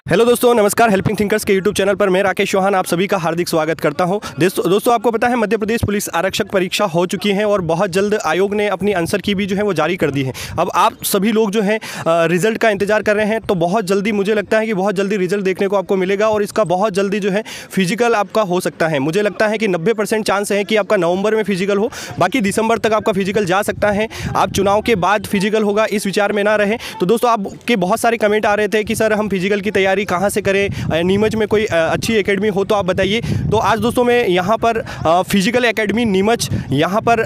Hello दोस्तों, नमस्कार। Helping thinkers के यूट्यूब चैनल पर मैं राकेश चौहान आप सभी का हार्दिक स्वागत करता हूं। दोस्तों आपको पता है मध्य प्रदेश पुलिस आरक्षक परीक्षा हो चुकी है और बहुत जल्द आयोग ने अपनी आंसर की भी जो है वो जारी कर दी है। अब आप सभी लोग जो हैं रिजल्ट का इंतजार कर रहे हैं, तो बहुत जल्दी मुझे लगता है कि बहुत जल्दी रिजल्ट देखने को आपको मिलेगा और इसका बहुत जल्दी जो है फिजिकल आपका हो सकता है। मुझे लगता है कि 90% चांस है कि आपका नवंबर में फिजिकल हो, बाकी दिसंबर तक आपका फिजिकल जा सकता है। आप चुनाव के बाद फिजिकल होगा इस विचार में ना रहें। तो दोस्तों आपके बहुत सारे कमेंट आ रहे थे कि सर हम फिजिकल की तैयारी कहाँ से करें, नीमच में कोई अच्छी एकेडमी हो तो आप बताइए। तो आज दोस्तों मैं यहाँ पर फिजिकल एकेडमी नीमच यहाँ पर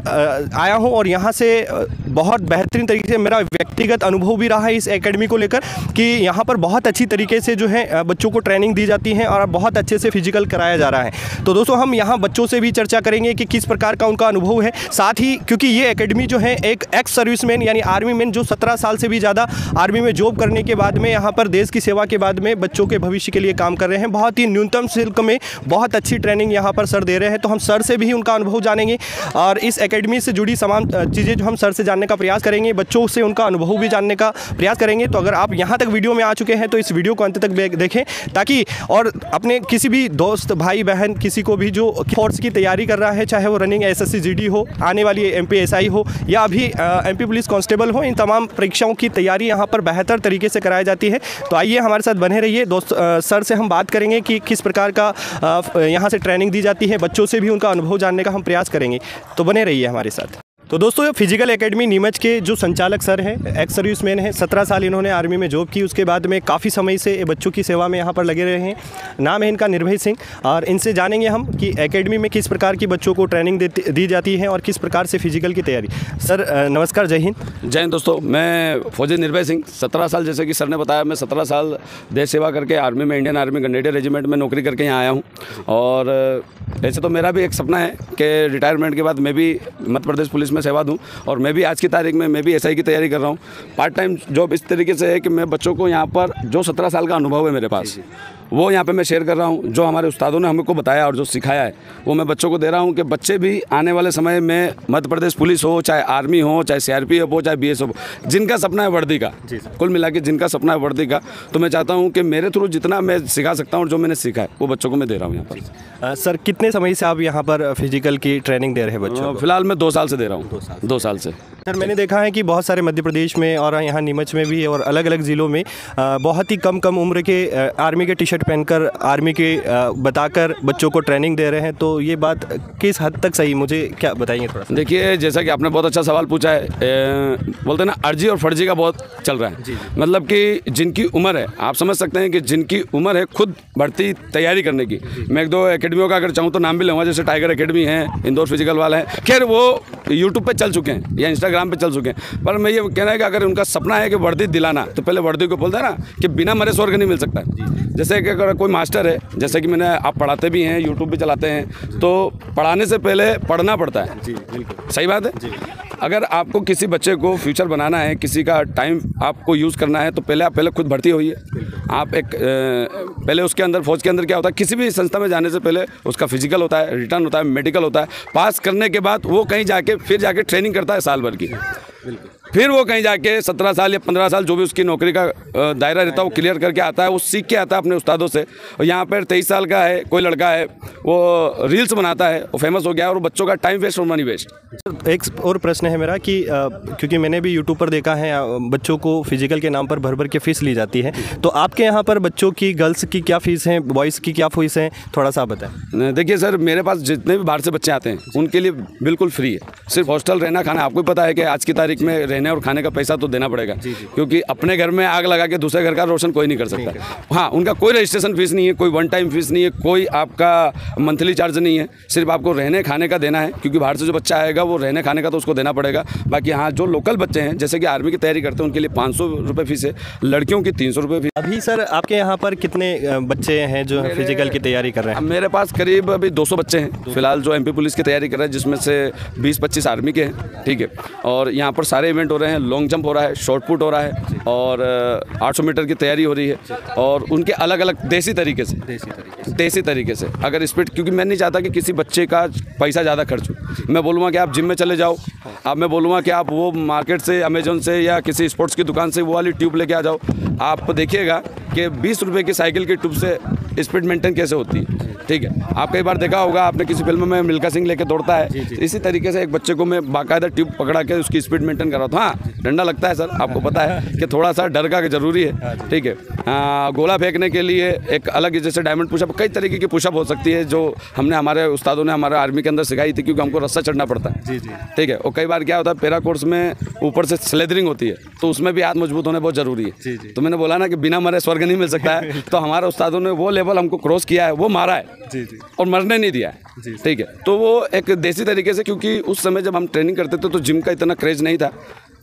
आया हूँ और यहाँ से बहुत बेहतरीन तरीके से मेरा व्यक्तिगत अनुभव भी रहा है इस एकेडमी को लेकर कि यहाँ पर बहुत अच्छी तरीके से जो है बच्चों को ट्रेनिंग दी जाती है और बहुत अच्छे से फिजिकल कराया जा रहा है। तो दोस्तों हम यहाँ बच्चों से भी चर्चा करेंगे कि किस प्रकार का उनका अनुभव है। साथ ही क्योंकि ये एकेडमी जो है एक एक्स सर्विसमैन यानी आर्मी मैन जो 17 साल से भी ज़्यादा आर्मी में जॉब करने के बाद में यहाँ पर देश की सेवा के बाद में बच्चों के भविष्य के लिए काम कर रहे हैं, बहुत ही न्यूनतम शुल्क में बहुत अच्छी ट्रेनिंग यहाँ पर सर दे रहे हैं। तो हम सर से भी उनका अनुभव जानेंगे और इस एकेडमी से जुड़ी तमाम चीज़ें जो हम सर से जानने का प्रयास करेंगे, बच्चों से उनका अनुभव भी जानने का प्रयास करेंगे। तो अगर आप यहाँ तक वीडियो में आ चुके हैं तो इस वीडियो को अंत तक देखें ताकि और अपने किसी भी दोस्त भाई बहन किसी को भी जो फोर्स की तैयारी कर रहा है, चाहे वो रनिंग SSC GD हो, आने वाली MP SI हो या अभी MP पुलिस कांस्टेबल हो, इन तमाम परीक्षाओं की तैयारी यहाँ पर बेहतर तरीके से कराई जाती है। तो आइए हमारे साथ बने रहिए। दोस्त सर से हम बात करेंगे कि किस प्रकार का यहाँ से ट्रेनिंग दी जाती है, बच्चों से भी उनका अनुभव जानने का हम प्रयास करेंगे। तो बने रहिए हमारे साथ। तो दोस्तों ये फिजिकल एकेडमी नीमच के जो संचालक सर हैं, एक्स सर्विसमैन हैं, 17 साल इन्होंने आर्मी में जॉब की, उसके बाद में काफ़ी समय से बच्चों की सेवा में यहाँ पर लगे रहे हैं। नाम है इनका निर्भय सिंह और इनसे जानेंगे हम कि एकेडमी में किस प्रकार की बच्चों को ट्रेनिंग दी जाती है और किस प्रकार से फिजिकल की तैयारी। सर नमस्कार, जय हिंद। जय हिंद दोस्तों, मैं फौजी निर्भय सिंह, 17 साल जैसे कि सर ने बताया, मैं 17 साल देश सेवा करके आर्मी में, इंडियन आर्मी ग्रेनेडियर रेजिमेंट में नौकरी करके यहाँ आया हूँ। और ऐसे तो मेरा भी एक सपना है कि रिटायरमेंट के बाद मैं भी मध्य प्रदेश पुलिस में सेवा दूँ और मैं भी आज की तारीख में मैं भी SI की तैयारी कर रहा हूँ। पार्ट टाइम जॉब इस तरीके से है कि मैं बच्चों को यहाँ पर जो 17 साल का अनुभव है मेरे पास, वो यहाँ पे मैं शेयर कर रहा हूँ। जो हमारे उस्तादों ने हमको बताया और जो सिखाया है वो मैं बच्चों को दे रहा हूँ कि बच्चे भी आने वाले समय में मध्य प्रदेश पुलिस हो, चाहे आर्मी हो, चाहे CRPF हो, चाहे BSF हो, जिनका सपना है वर्दी का, कुल मिला के जिनका सपना है वर्दी का, तो मैं चाहता हूँ कि मेरे थ्रू जितना मैं सिखा सकता हूँ और जो मैंने सीखा है वो बच्चों को मैं दे रहा हूँ यहाँ पर। सर कितने समय से आप यहाँ पर फिजिकल की ट्रेनिंग दे रहे हैं बच्चों को? फिलहाल मैं 2 साल से दे रहा हूँ। 2 साल से। सर मैंने देखा है कि बहुत सारे मध्य प्रदेश में और यहाँ नीमच में भी और अलग अलग ज़िलों में बहुत ही कम उम्र के आर्मी के टी-शर्ट पहनकर आर्मी के बताकर बच्चों को ट्रेनिंग दे रहे हैं। तो ये बात किस हद तक सही, मुझे क्या बताएंगे थोड़ा सा? देखिए, जैसा कि आपने बहुत अच्छा सवाल पूछा है, बोलते हैं ना अर्जी और फर्जी का बहुत चल रहा है। मतलब कि जिनकी उम्र है, आप समझ सकते हैं कि जिनकी उम्र है खुद भर्ती तैयारी करने की। मैं 1-2 एकेडमियों का अगर चाहूँ तो नाम भी लूँगा, जैसे टाइगर एकेडमी है, इंदौर फिजिकल वाला है, खैर वो यूट्यूब पे चल चुके हैं या इंस्टाग्राम पे चल चुके हैं। पर मैं ये कहना है कि अगर उनका सपना है कि वर्दी दिलाना, तो पहले वर्दी को बोलते हैं ना कि बिना मरे स्वर्ग नहीं मिल सकता है। जैसे कि अगर कोई मास्टर है, जैसे कि आप पढ़ाते भी हैं, यूट्यूब भी चलाते हैं, तो पढ़ाने से पहले पढ़ना पड़ता है। जी बिल्कुल सही बात है। अगर आपको किसी बच्चे को फ्यूचर बनाना है, किसी का टाइम आपको यूज़ करना है, तो पहले खुद भर्ती होइए। आप पहले उसके अंदर, फौज के अंदर क्या होता है, किसी भी संस्था में जाने से पहले उसका फिजिकल होता है, रिटर्न होता है, मेडिकल होता है। पास करने के बाद वो कहीं जाके फिर जाके ट्रेनिंग करता है साल भर की। फिर वो कहीं जाके 17 साल या 15 साल जो भी उसकी नौकरी का दायरा रहता है वो क्लियर करके आता है, वो सीख के आता है अपने उस्तादों से। और यहाँ पर 23 साल का है कोई लड़का है, वो रील्स बनाता है, वो फेमस हो गया और बच्चों का टाइम वेस्ट और मनी वेस्ट। एक और प्रश्न है मेरा कि क्योंकि मैंने भी यूट्यूब पर देखा है बच्चों को फिजिकल के नाम पर भर के फीस ली जाती है, तो आपके यहाँ पर बच्चों की, गर्ल्स की क्या फ़ीस है, बॉयज़ की क्या फीस है, थोड़ा सा बताएं। देखिए सर, मेरे पास जितने भी बाहर से बच्चे आते हैं उनके लिए बिल्कुल फ्री है। सिर्फ हॉस्टल, रहना, खाना। आपको पता है कि आज की तारीख में रहने और खाने का पैसा तो देना पड़ेगा, क्योंकि अपने घर में आग लगा के दूसरे घर का रोशन कोई नहीं कर सकता। हाँ, उनका कोई रजिस्ट्रेशन फीस नहीं है, कोई वन टाइम फीस नहीं है, कोई आपका मंथली चार्ज नहीं है। सिर्फ आपको रहने खाने का देना है, क्योंकि बाहर से जो बच्चा आएगा वो रहने खाने का तो उसको देना पड़ेगा। बाकी हाँ, जो लोकल बच्चे हैं जैसे कि आर्मी की तैयारी करते हैं उनके लिए 500 रुपये फीस है, लड़कियों की 300 रुपये फीस। अभी सर आपके यहाँ पर कितने बच्चे हैं जो फिजिकल की तैयारी कर रहे हैं? मेरे पास करीब अभी 200 बच्चे हैं फिलहाल जो MP पुलिस की तैयारी कर रहे हैं, जिसमें से 20-25 आर्मी के हैं। ठीक है, और यहाँ पर सारे इवेंट टूर्नामेंट हो रहे हैं, लॉन्ग जंप हो रहा है, शॉर्ट पुट हो रहा है और 800 मीटर की तैयारी हो रही है और उनके अलग अलग देसी तरीके से अगर स्पीड, क्योंकि मैं नहीं चाहता कि किसी बच्चे का पैसा ज़्यादा खर्च हो। मैं बोलूँगा कि आप जिम में चले जाओ, अब मैं बोलूँगा कि आप वो मार्केट से, अमेजोन से या किसी स्पोर्ट्स की दुकान से वो वाली ट्यूब लेके आ जाओ। आप देखिएगा कि 20 रुपये की साइकिल की ट्यूब से स्पीड मेंटेन कैसे होती है। ठीक है, आप कई बार देखा होगा, आपने किसी फिल्म में मिल्खा सिंह लेके दौड़ता है, इसी तरीके से एक बच्चे को मैं बाकायदा ट्यूब पकड़ा के उसकी स्पीड मेंटेन कर रहा था। हाँ, डंडा लगता है सर, आपको पता है कि थोड़ा सा डर का जरूरी है। ठीक है, गोला फेंकने के लिए एक अलग, जैसे डायमंड पुशअप, कई तरीके की पुशअप हो सकती है जो हमने, हमारे उस्तादों ने हमारे आर्मी के अंदर सिखाई थी, क्योंकि हमको रस्सा चढ़ना पड़ता है। ठीक है, और कई बार क्या होता है, पैरा कोर्स में ऊपर से स्लेदरिंग होती है, तो उसमें भी हाथ मजबूत होने बहुत जरूरी है। तो मैंने बोला ना कि बिना मरे स्वर्ग नहीं मिल सकता है, तो हमारे उस्तादों ने वो लेवल हमको क्रॉस किया है, वो मारा है और मरने नहीं दिया है। ठीक है, तो वो एक देसी तरीके से, क्योंकि उस समय जब हम ट्रेनिंग करते थे तो जिम का इतना क्रेज नहीं था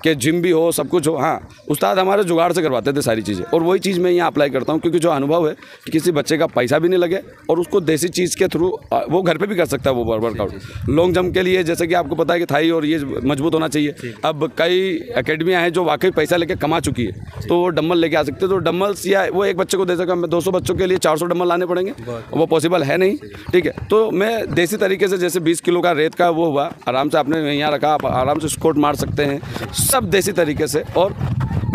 कि जिम भी हो, सब कुछ हो। हाँ, उस्ताद हमारे जुगाड़ से करवाते थे सारी चीज़ें, और वही चीज़ मैं यहाँ अप्लाई करता हूँ, क्योंकि जो अनुभव है कि किसी बच्चे का पैसा भी नहीं लगे और उसको देसी चीज़ के थ्रू वो घर पे भी कर सकता है वो वर्कआउट। लॉन्ग जंप के लिए जैसे कि आपको पता है कि थाई और ये मजबूत होना चाहिए। अब कई एकेडमियाँ हैं जो वाकई पैसा लेके कमा चुकी है, तो वो डम्बल लेके आ सकते हैं। तो डम्बल्स या वो एक बच्चे को दे सका, मैं 200 बच्चों के लिए 400 डम्बल लाने पड़ेंगे, वो पॉसिबल है नहीं। ठीक है, तो मैं देसी तरीके से, जैसे 20 किलो का रेत का वो हुआ, आराम से आपने यहाँ रखा, आप आराम से स्क्वाट मार सकते हैं, सब देसी तरीके से और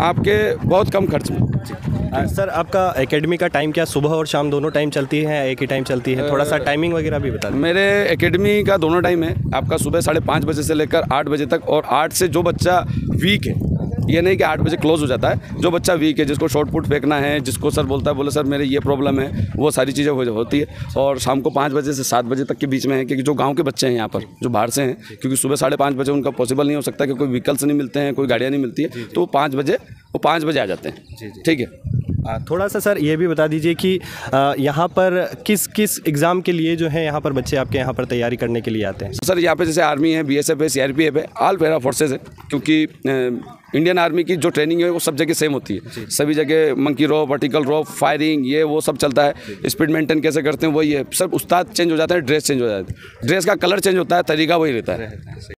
आपके बहुत कम खर्च में। सर, आपका एकेडमी का टाइम क्या सुबह और शाम दोनों टाइम चलती है, एक ही टाइम चलती है? थोड़ा सा टाइमिंग वगैरह भी बता दें। मेरे एकेडमी का दोनों टाइम है, आपका सुबह 5:30 बजे से लेकर 8 बजे तक, और 8 से जो बच्चा वीक है, ये नहीं कि 8 बजे क्लोज हो जाता है, जो बच्चा वीक है, जिसको शॉर्ट पुट फेंकना है, जिसको सर बोलता है, बोले सर मेरे ये प्रॉब्लम है, वो सारी चीज़ें होती है। और शाम को 5 बजे से 7 बजे तक के बीच में है, क्योंकि जो गांव के बच्चे हैं यहाँ पर, जो बाहर से हैं, क्योंकि सुबह 5:30 बजे उनका पॉसिबल नहीं हो सकता, कि कोई व्हीकल्स नहीं मिलते हैं, कोई गाड़ियाँ नहीं मिलती है, तो वो 5 बजे आ जाते हैं। ठीक है, थोड़ा सा सर ये भी बता दीजिए कि यहाँ पर किस एग्ज़ाम के लिए जो है यहाँ पर बच्चे आपके यहाँ पर तैयारी करने के लिए आते हैं? सर यहाँ पे जैसे आर्मी है, BSF है, CRPF है, ऑल पैरा फोर्सेज है, क्योंकि इंडियन आर्मी की जो ट्रेनिंग है वो सब जगह सेम होती है। सभी जगह मंकी रोप, वर्टिकल रोप, फायरिंग, ये वो सब चलता है। स्पीड मेंटेन कैसे करते हैं वही है, सब उस्ताद चेंज हो जाता है, ड्रेस चेंज हो जाता है, ड्रेस का कलर चेंज होता है, तरीका वही रहता है।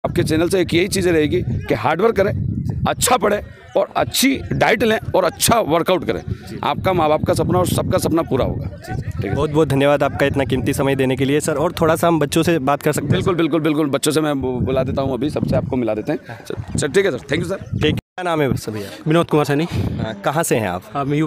आपके चैनल से एक यही चीज़ें रहेगी कि हार्डवर्क करें, अच्छा पढ़ें और अच्छी डाइट लें और अच्छा वर्कआउट करें। आपका माँ बाप का सपना और सबका सपना पूरा होगा। ठीक है, बहुत बहुत धन्यवाद आपका इतना कीमती समय देने के लिए सर। और थोड़ा सा हम बच्चों से बात कर सकते हैं? बिल्कुल बिल्कुल बिल्कुल, बच्चों से मैं बुला देता हूँ, अभी सबसे आपको मिला देते हैं। सर ठीक है सर, थैंक यू सर। ठीक, क्या नाम है सर? भैया विनोद कुमार सैनी। कहाँ से हैं आप? मैं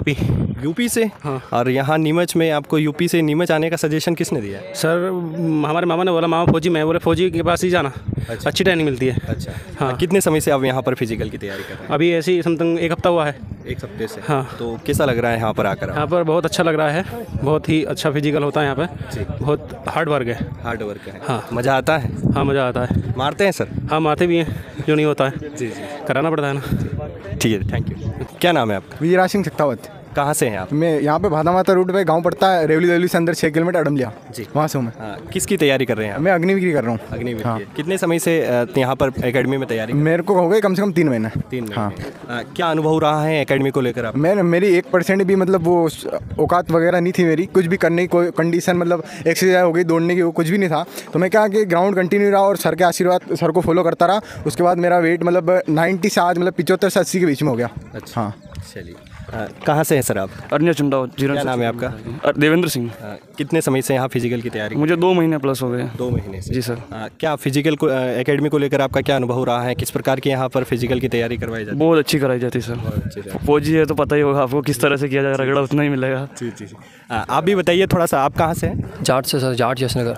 यूपी से? हाँ। और यहाँ नीमच में आपको यूपी से नीमच आने का सजेशन किसने दिया? सर हमारे मामा ने बोला, मामा फौजी में, बोले फौजी के पास ही जाना। अच्छा। अच्छी ट्रेनिंग मिलती है। अच्छा, हाँ। कितने समय से आप यहाँ पर फिजिकल की तैयारी कर रहे हैं? अभी ऐसे ही समथिंग 1 हफ्ता हुआ है। 1 हफ्ते से? हाँ। तो कैसा लग रहा है यहाँ पर आकर? यहाँ पर बहुत अच्छा लग रहा है, बहुत ही अच्छा फिजिकल होता है यहाँ पे, बहुत हार्ड वर्क है। हार्ड वर्क है? हाँ। मज़ा आता है? हाँ, मज़ा आता है। मारते हैं सर? हाँ, मारते भी हैं, जो नहीं होता है। जी, कराना पड़ता है ना। ठीक है, थैंक यू। क्या नाम है आपका? विजयराज सिंह सख्तावत। कहाँ से हैं आप? मैं यहाँ पे भादा माता रूट पे गांव पड़ता है, रेवली से अंदर 6 किलोमीटर अडमलिया जी, वहाँ से हूँ मैं। किसकी तैयारी कर रहे हैं आप? मैं अग्निवीर कर रहा हूँ। अग्निवीर? हाँ। कितने समय से यहाँ पर एकेडमी में तैयारी? मेरे को हो गए कम से कम 3 महीने। 3 महीने? हाँ। क्या अनुभव रहा है एकेडमी को लेकर आप? मेरी 1% भी मतलब वो औकात वगैरह नहीं थी मेरी, कुछ भी करने की कोई कंडीशन, मतलब एक्सरसाइज हो गई, दौड़ने की, वो कुछ भी नहीं था। तो मैं क्या कि ग्राउंड कंटिन्यू रहा और सर के आशीर्वाद, सर को फॉलो करता रहा। उसके बाद मेरा वेट मतलब 90 से आज मतलब 75 से 80 के बीच में हो गया। अच्छा, हाँ। चलिए, कहाँ से हैं सर आप? अरण्य चुंडा। क्या नाम है आपका? देवेंद्र सिंह। कितने समय से यहाँ फिजिकल की तैयारी? मुझे 2 महीने प्लस हो गए। 2 महीने से? जी सर। क्या फिजिकल को एकेडमी को लेकर आपका क्या अनुभव रहा है? किस प्रकार की यहाँ पर फिजिकल की तैयारी करवाई जाती है? बहुत अच्छी कराई जाती है सर। फौजी है तो पता ही होगा आपको किस तरह से किया जाएगा, रगड़ा उतना ही मिलेगा। जी। आप भी बताइए थोड़ा सा, आप कहाँ से हैं? जाट से सर, जाट जसनगर,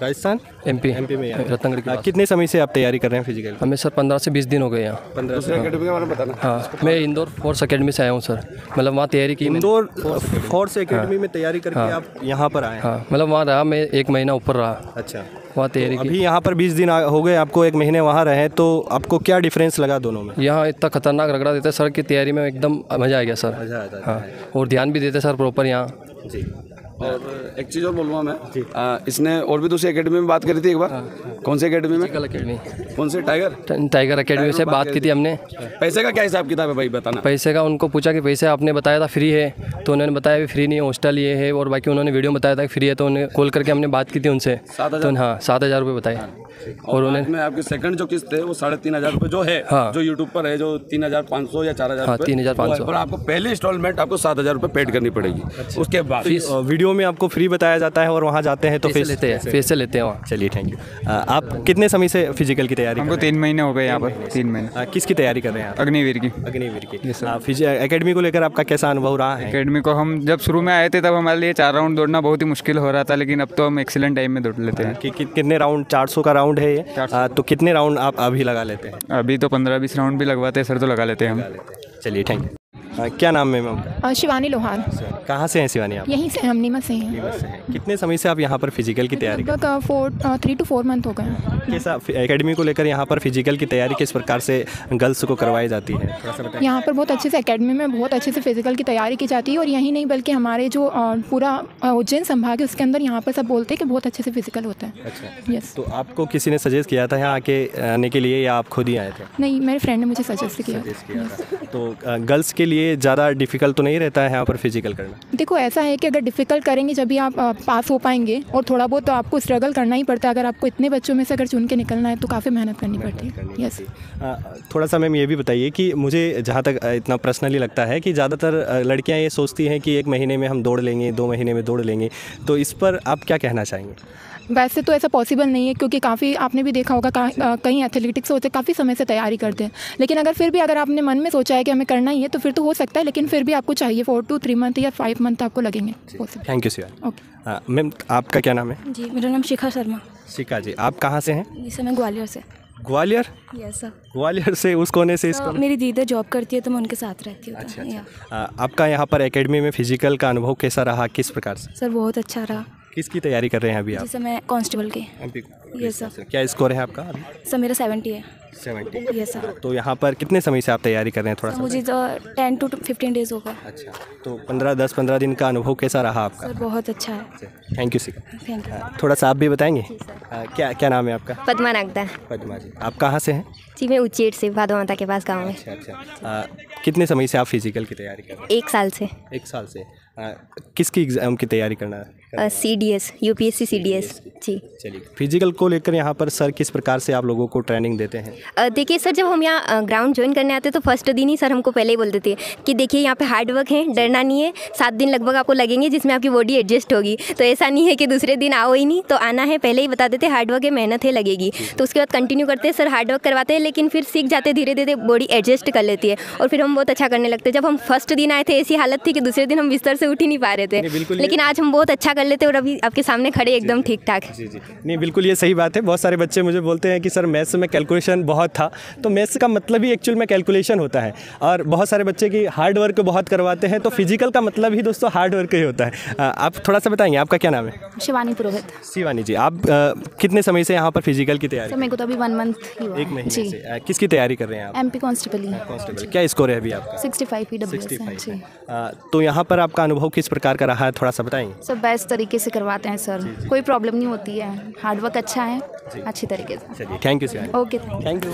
राजस्थान? एमपी में रत्नगढ़ के पास। कितने समय से आप तैयारी कर रहे हैं फिजिकल? हमें सर 15 से 20 दिन हो गए यहाँ। 15 से? एकेडमी के बारे में बताना। हाँ, मैं इंदौर फोर्स अकेडमी से आया हूँ सर। मतलब वहाँ तैयारी की। इंदौर फोर्स अकेडमी में तैयारी करके आप यहाँ पर आए? हाँ, मतलब वहाँ रहा मैं 1 महीना ऊपर रहा। अच्छा, वहाँ तैयारी की। अभी यहाँ पर 20 दिन हो गए आपको, 1 महीने वहाँ रहे, तो आपको क्या डिफरेंस लगा दोनों में? यहाँ इतना खतरनाक रगड़ा देते सर की तैयारी में, एकदम मज़ा आ गया सर। मज़ा आता है? हाँ, और ध्यान भी देते सर प्रॉपर यहाँ। जी। और एक चीज़ और बोलूँगा मैं, इसने और भी दूसरी एकेडमी में बात करी थी एक बार। कौन सी एकेडमी में? अकेडमी। कौन से? टाइगर अकेडमी से बात की थी हमने। पैसे का क्या हिसाब किताब है भाई, बताना। पैसे का उनको पूछा कि पैसे आपने बताया था फ्री है, तो उन्होंने बताया भी फ्री नहीं है, हॉस्टल ये है, और बाकी उन्होंने वीडियो में बताया था कि फ्री है, तो उन्हें कॉल करके हमने बात की थी उनसे। तो हाँ, 7,000 रुपये बताए। और में आपकी सेकंड जो किस्त है वो 3,500 रुपये जो है, जो यूट्यूब पर है, जो 3,500 या 4,000 रुपये, 3,500 पर आपको पहले इंस्टॉलमेंट आपको 7,000 रुपये पेड करनी पड़ेगी। उसके बाद वीडियो में आपको फ्री बताया जाता है और वहाँ जाते हैं तो फीस लेते हैं वहाँ। चलिए थैंक यू। आप कितने समय से फिजिकल की तैयारी? हमको 3 महीने हो गए यहाँ पर। 3 महीने। किसकी तैयारी कर रहे हैं आप? अग्निवीर की। अग्निवीर की। एकेडमी को लेकर आपका कैसा अनुभव रहा है? एकेडमी को हम जब शुरू में आए थे तब हमारे लिए 4 राउंड दौड़ना बहुत ही मुश्किल हो रहा था, लेकिन अब तो हम एक्सीलेंट टाइम में दौड़ लेते हैं। कितने राउंड? 400 का राउंड है ये, तो कितने राउंड आप अभी लगा लेते हैं? अभी तो 15-20 राउंड भी लगवाते हैं सर, तो लगा लेते हैं हम। चलिए थैंक यू। क्या नाम है मैम? शिवानी लोहार। कहाँ से हैं शिवानी आप? यहीं से हम नीमच से हैं। कितने समय से आप यहाँ पर फिजिकल की तैयारी? लगभग 3 to 4 मंथ हो गए। कैसा एकेडमी को लेकर यहाँ पर फिजिकल की तैयारी किस प्रकार से गर्ल्स को करवाई जाती है, थोड़ा सा बताएं। यहाँ पर बहुत अच्छे से एकेडमी में बहुत अच्छे से फिजिकल की तैयारी की जाती है, और यहीं नहीं बल्कि हमारे जो पूरा उज्जैन संभाग है उसके अंदर यहाँ पर सब बोलते हैं कि बहुत अच्छे से फिजिकल होता है। अच्छा, यस। तो आपको किसी ने सजेस्ट किया था यहाँ आने के लिए या आप खुद ही आए थे? नहीं, मेरे फ्रेंड ने मुझे सजेस्ट किया। तो गर्ल्स के लिए ज़्यादा डिफिकल्ट तो नहीं रहता है यहाँ पर फिजिकल करना? देखो ऐसा है कि अगर डिफ़िकल्ट करेंगे जब भी आप पास हो पाएंगे, और थोड़ा बहुत तो आपको स्ट्रगल करना ही पड़ता है। अगर आपको इतने बच्चों में से अगर चुन के निकलना है तो काफ़ी मेहनत करनी पड़ती है। यस। थोड़ा सा मैम ये भी बताइए कि मुझे जहाँ तक इतना पर्सनली लगता है कि ज़्यादातर लड़कियाँ ये सोचती हैं कि 1 महीने में हम दौड़ लेंगे, 2 महीने में दौड़ लेंगे, तो इस पर आप क्या कहना चाहेंगे? वैसे तो ऐसा पॉसिबल नहीं है, क्योंकि काफ़ी आपने भी देखा होगा कहीं एथलेटिक्स होते काफ़ी समय से तैयारी करते हैं, लेकिन अगर फिर भी अगर आपने मन में सोचा है कि हमें करना ही है तो फिर तो हो सकता है, लेकिन फिर भी आपको चाहिए 4 to 3 मंथ या 5 मंथ आपको लगेंगे। Thank you sir. Okay ma'am आपका क्या नाम है? जी, मेरा नाम शिखा शर्मा। शिखा जी, आप कहाँ से हैं? जी सर, मैं ग्वालियर से। ग्वालियर? Yes sir. ग्वालियर से उस कोने से इस तो कोने? मेरी दीदी जॉब करती है तो मैं उनके साथ रहती हूँ। अच्छा। आपका यहाँ पर एकेडमी में फिजिकल का अनुभव कैसा रहा, किस प्रकार से? सर बहुत अच्छा रहा। किसकी तैयारी कर रहे हैं अभी आप? जी सर, मैं कांस्टेबल की। Yes sir. क्या स्कोर है आपका अभी? सर मेरा 70 है। 70? Yes sir. तो यहाँ पर कितने समय से आप तैयारी कर रहे हैं, थोड़ा सा? मुझे तो 10 to 15 डेज होगा। अच्छा, तो 10-15 दिन का अनुभव कैसा रहा आपका? सर बहुत अच्छा है। Thank you Shikha. Thank you. थोड़ा सा आप भी बताएंगे? क्या नाम है आपका? पद्मा नागदा। पद्मा जी, आप कहाँ से हैं? जी मैं उच्चेठ से, भादो माता के पास गाँव में। अच्छा। कितने समय से आप फिजिकल की तैयारी कर रहे हैं? 1 साल से। 1 साल से। किसकी एग्ज़ाम की तैयारी करना है? CDS, UPSC CDS। जी चलिए, फिजिकल को लेकर यहाँ पर सर किस प्रकार से आप लोगों को ट्रेनिंग देते हैं? देखिए सर, जब हम यहाँ ग्राउंड ज्वाइन करने आते हैं तो फर्स्ट दिन ही सर हमको पहले ही बोल देते हैं कि देखिए यहाँ पे हार्ड वर्क है, डरना नहीं है। 7 दिन लगभग आपको लगेंगे जिसमें आपकी बॉडी एडजस्ट होगी, तो ऐसा नहीं है कि दूसरे दिन आओ ही नहीं, तो आना है। पहले ही बता देते हार्ड वर्क है, मेहनत है, लगेगी। तो उसके बाद कंटिन्यू करते हैं सर, हार्ड वर्क करवाते हैं, लेकिन फिर सीख जाते, धीरे धीरे बॉडी एडजस्ट कर लेती है और फिर हम बहुत अच्छा करने लगते हैं। जब हम फर्स्ट दिन आए थे ऐसी हालत थी कि दूसरे दिन हम बिस्तर से उठ ही नहीं पा रहे थे, लेकिन आज हम बहुत अच्छा कर लेते और अभी आपके सामने खड़े एकदम ठीक ठाक। जी जी, नहीं बिल्कुल ये सही बात है। बहुत सारे बच्चे मुझे बोलते हैं कि सर मैथ्स में कैलकुलेशन बहुत था, तो मैथ्स का मतलब ही एक्चुअल में कैलकुलेशन होता है, और बहुत सारे बच्चे की हार्ड वर्क बहुत करवाते हैं, तो फिजिकल का मतलब ही दोस्तों हार्ड वर्क ही होता है। आप थोड़ा सा बताएंगे आपका क्या नाम है? शिवानी पुरोहित। शिवानी जी, आप कितने समय से यहाँ पर फिजिकल की तैयारी? सर मेरे को तो अभी 1 मंथ ही हुआ। 1 महीने से। किसकी तैयारी कर रहे हैं आप? MP constable. कांस्टेबल। क्या स्कोर है अभी आपका? 65 PWS। 65। तो यहाँ पर आपका अनुभव किस प्रकार का रहा है, थोड़ा सा बताएंगे? सब बेस्ट तरीके से करवाते हैं सर, कोई प्रॉब्लम नहीं होती है, हार्ड वर्क अच्छा है, अच्छी तरीके से। चलिए thank you sir. Okay thank you.